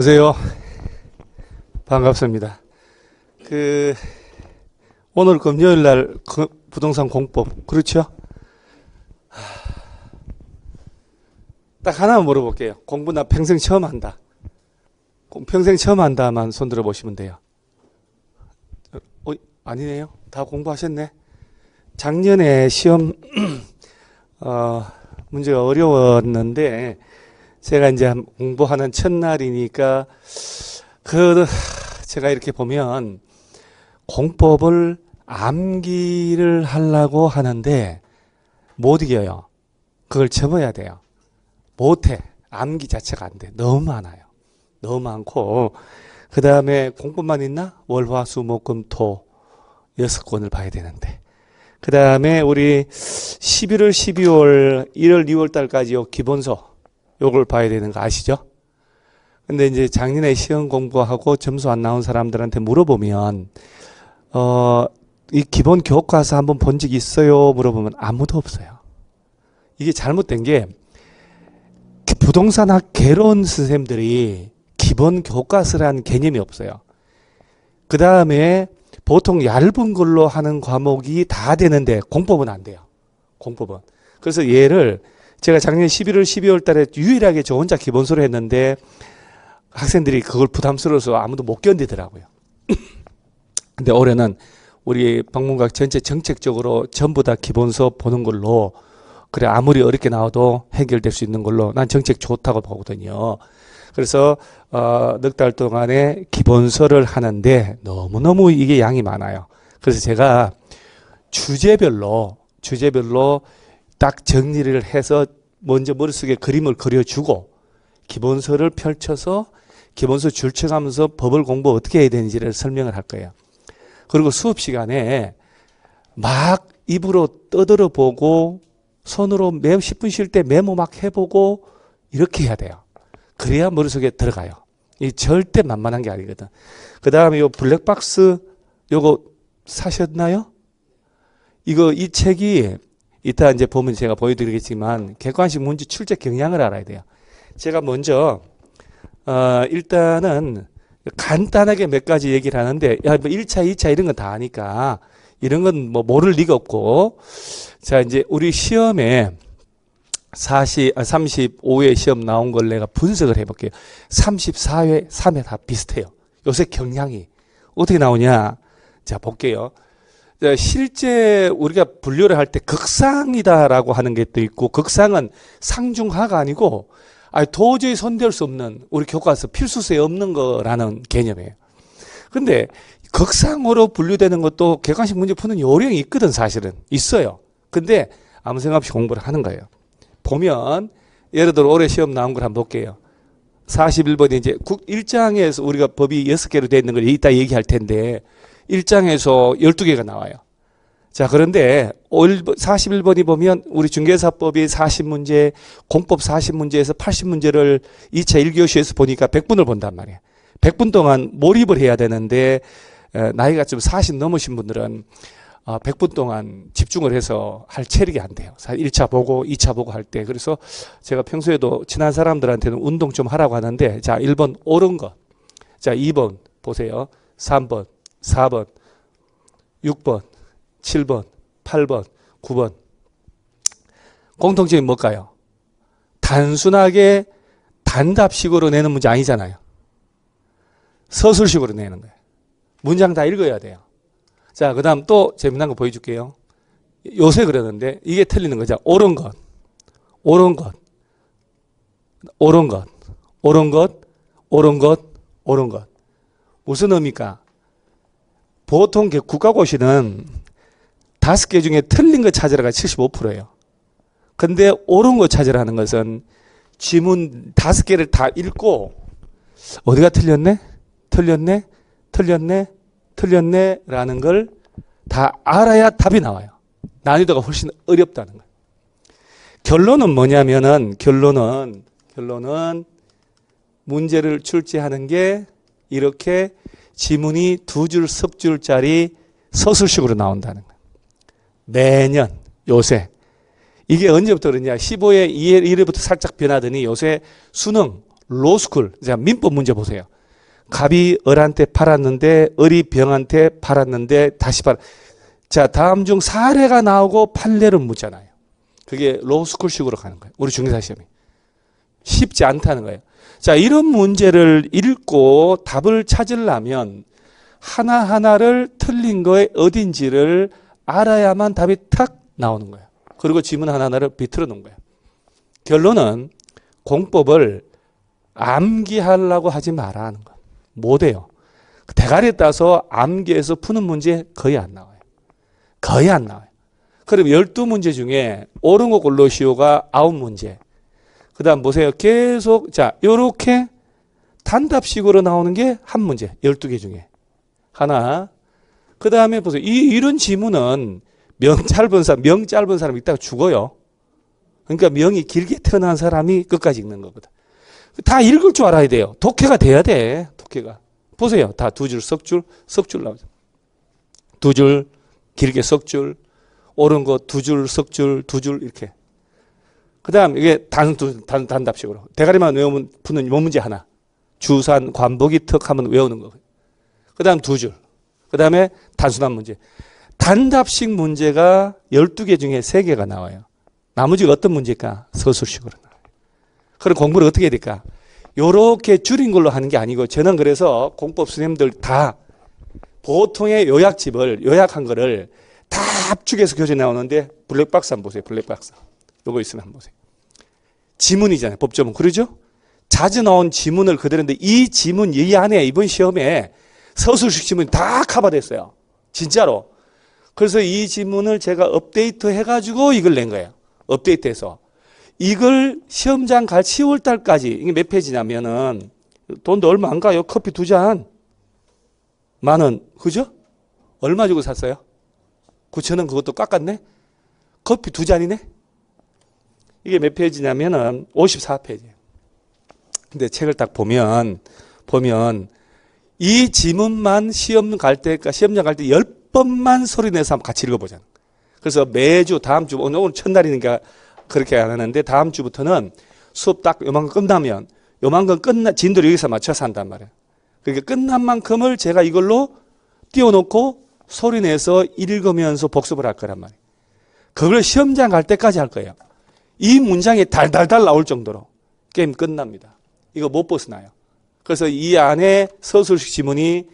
안녕하세요. 반갑습니다. 오늘 금요일 날 부동산 공법, 그렇죠? 딱 하나만 물어볼게요. 공부 나 평생 처음 한다. 평생 처음 한다만 손 들어 보시면 돼요. 아니네요. 다 공부하셨네. 작년에 시험, 문제가 어려웠는데, 제가 이제 공부하는 첫날이니까, 제가 이렇게 보면, 공법을 암기를 하려고 하는데, 못 이겨요. 그걸 접어야 돼요. 못해. 암기 자체가 안 돼. 너무 많아요. 너무 많고, 그 다음에 공법만 있나? 월, 화, 수, 목, 금, 토. 6권을 봐야 되는데. 그 다음에 우리 11월, 12월, 1월, 2월 달까지 요 기본서. 요걸 봐야 되는 거 아시죠? 근데 이제 작년에 시험 공부하고 점수 안 나온 사람들한테 물어보면, 이 기본 교과서 한번 본 적 있어요? 물어보면 아무도 없어요. 이게 잘못된 게, 부동산학 개론 선생님들이 기본 교과서라는 개념이 없어요. 그 다음에 보통 얇은 걸로 하는 과목이 다 되는데 공법은 안 돼요. 공법은. 그래서 얘를 제가 작년 11월, 12월 달에 유일하게 저 혼자 기본서로 했는데 학생들이 그걸 부담스러워서 아무도 못 견디더라고요. 근데 올해는 우리 방문각 전체 정책적으로 전부 다 기본서 보는 걸로, 그래 아무리 어렵게 나와도 해결될 수 있는 걸로 난 정책 좋다고 보거든요. 그래서 넉 달 동안에 기본서를 하는데 너무너무 이게 양이 많아요. 그래서 제가 주제별로 딱 정리를 해서 먼저 머릿속에 그림을 그려주고 기본서를 펼쳐서 기본서 줄쳐가면서 법을 공부 어떻게 해야 되는지를 설명을 할 거예요. 그리고 수업 시간에 막 입으로 떠들어 보고 손으로 10분 쉴 때 메모 막 해보고 이렇게 해야 돼요. 그래야 머릿속에 들어가요. 이 절대 만만한 게 아니거든. 그 다음에 요 블랙박스 요거 사셨나요? 이 책이 이따 이제 보면 제가 보여드리겠지만 객관식 문제 출제 경향을 알아야 돼요. 제가 먼저 일단은 간단하게 몇 가지 얘기를 하는데, 야, 뭐 1차, 2차 이런 건 다 아니까 이런 건 뭐 모를 리가 없고, 자 이제 우리 시험에 35회 시험 나온 걸 내가 분석을 해볼게요. 34회, 3회 다 비슷해요. 요새 경향이 어떻게 나오냐? 자 볼게요. 실제 우리가 분류를 할 때 극상이다라고 하는 게 또 있고, 극상은 상중하가 아니고 도저히 손댈 수 없는, 우리 교과서 필수서에 없는 거라는 개념이에요. 근데 극상으로 분류되는 것도 객관식 문제 푸는 요령이 있거든. 사실은 있어요. 근데 아무 생각 없이 공부를 하는 거예요. 보면 예를 들어 올해 시험 나온 걸 한번 볼게요. 41번이 이제 1장에서 우리가 법이 6개로 되어 있는 걸 이따 얘기할 텐데 1장에서 12개가 나와요. 자, 그런데 41번이 보면 우리 중개사법이 40문제, 공법 40문제에서 80문제를 2차 1교시에서 보니까 100분을 본단 말이에요. 100분 동안 몰입을 해야 되는데 나이가 좀 40 넘으신 분들은 100분 동안 집중을 해서 할 체력이 안 돼요. 1차 보고 2차 보고 할 때. 그래서 제가 평소에도 친한 사람들한테는 운동 좀 하라고 하는데, 자, 1번 옳은 것. 자, 2번 보세요. 3번, 4번, 6번, 7번, 8번, 9번. 공통점이 뭘까요? 단순하게 단답식으로 내는 문제 아니잖아요. 서술식으로 내는 거예요. 문장 다 읽어야 돼요. 자, 그 다음 또 재미난 거 보여줄게요. 요새 그러는데 이게 틀리는 거죠. 옳은 것, 옳은 것, 옳은 것, 옳은 것, 옳은 것, 옳은 것. 무슨 의미입니까? 보통 국가고시는 5개 중에 틀린 거 찾으라가 75%예요. 근데 옳은 거 찾으라는 것은 지문 5개를 다 읽고 어디가 틀렸네? 틀렸네? 틀렸네? 틀렸네? 라는 걸 다 알아야 답이 나와요. 난이도가 훨씬 어렵다는 거예요. 결론은 뭐냐면은, 결론은 문제를 출제하는 게 이렇게 지문이 2줄, 석 줄짜리 서술식으로 나온다는 거예요. 매년, 요새. 이게 언제부터 그러냐. 15회 1회부터 살짝 변하더니 요새 수능, 로스쿨. 자, 민법 문제 보세요. 갑이 을한테 팔았는데 을이 병한테 팔았는데 다시 자, 다음 중 사례가 나오고 판례를 묻잖아요. 그게 로스쿨식으로 가는 거예요. 우리 중개사 시험이. 쉽지 않다는 거예요. 자, 이런 문제를 읽고 답을 찾으려면 하나하나를 틀린 거에 어딘지를 알아야만 답이 탁 나오는 거예요. 그리고 지문 하나하나를 비틀어 놓은 거예요. 결론은 공법을 암기하려고 하지 마라 하는 거예요. 못해요. 대가리에 따서 암기해서 푸는 문제 거의 안 나와요. 거의 안 나와요. 그럼 12문제 중에 옳은 거 골라시오가 9문제. 그 다음 보세요. 계속, 자, 요렇게 단답식으로 나오는 게 한 문제. 12개 중에. 하나. 그 다음에 보세요. 이런 지문은 명 짧은 사람이 있다가 죽어요. 그러니까 명이 길게 태어난 사람이 끝까지 읽는 거거든. 다 읽을 줄 알아야 돼요. 독해가 돼야 돼. 독해가. 보세요. 다 두 줄, 석 줄 나오죠. 두 줄, 길게 석 줄, 옳은 거 두 줄, 석 줄, 두 줄 이렇게. 그 다음 이게 단답식으로. 대가리만 외우면 푸는 요 문제 하나. 주산, 관복이 턱 하면 외우는 거. 그 다음 두 줄. 그 다음에 단순한 문제. 단답식 문제가 12개 중에 3개가 나와요. 나머지가 어떤 문제일까? 서술식으로 나와요. 그럼 공부를 어떻게 해야 될까? 요렇게 줄인 걸로 하는 게 아니고 저는 그래서 공법 선생님들 다 보통의 요약한 거를 다 압축해서 교재에 나오는데 블랙박스 한번 보세요. 블랙박스. 요거 있으면 한번 보세요. 지문이잖아요. 법조문. 그러죠? 자주 나온 지문을 그대로인데 이 지문 이 안에 이번 시험에 서술식 지문이 다 커버됐어요. 진짜로. 그래서 이 지문을 제가 업데이트 해가지고 이걸 낸 거예요. 업데이트해서. 이걸 시험장 갈 10월 달까지, 이게 몇 페이지냐면은, 돈도 얼마 안 가요. 커피 2잔. 10,000원. 그죠? 얼마 주고 샀어요? 9,000원 그것도 깎았네? 커피 2잔이네? 이게 몇 페이지냐면은 54페이지예요. 근데 책을 딱 보면 이 지문만 시험장 갈 때 10번만 소리 내서 한번 같이 읽어보잖아. 그래서 매주 다음 주, 오늘 첫날이니까 그렇게 안 하는데 다음 주부터는 수업 딱 요만큼 끝나면 요만큼 진도를 여기서 맞춰서 한단 말이에요. 그러니까 끝난 만큼을 제가 이걸로 띄워놓고 소리 내서 읽으면서 복습을 할 거란 말이에요. 그걸 시험장 갈 때까지 할 거예요. 이 문장이 달달달 나올 정도로 게임 끝납니다. 이거 못 벗어나요. 그래서 이 안에 서술식 지문이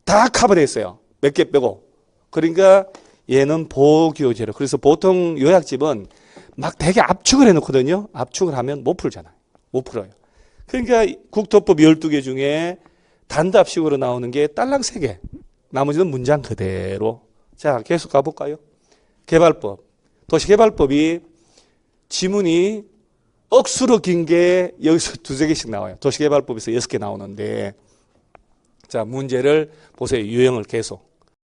다 커버되어 있어요. 몇 개 빼고. 그러니까 얘는 보교재로. 그래서 보통 요약집은 막 되게 압축을 해놓거든요. 압축을 하면 못 풀잖아요. 못 풀어요. 그러니까 국토법 12개 중에 단답식으로 나오는 게 딸랑 3개. 나머지는 문장 그대로. 자, 계속 가볼까요? 개발법. 도시개발법이 지문이 억수로 긴 게 여기서 2-3개씩 나와요. 도시개발법에서 6개 나오는데 자, 문제를 보세요. 유형을 계속.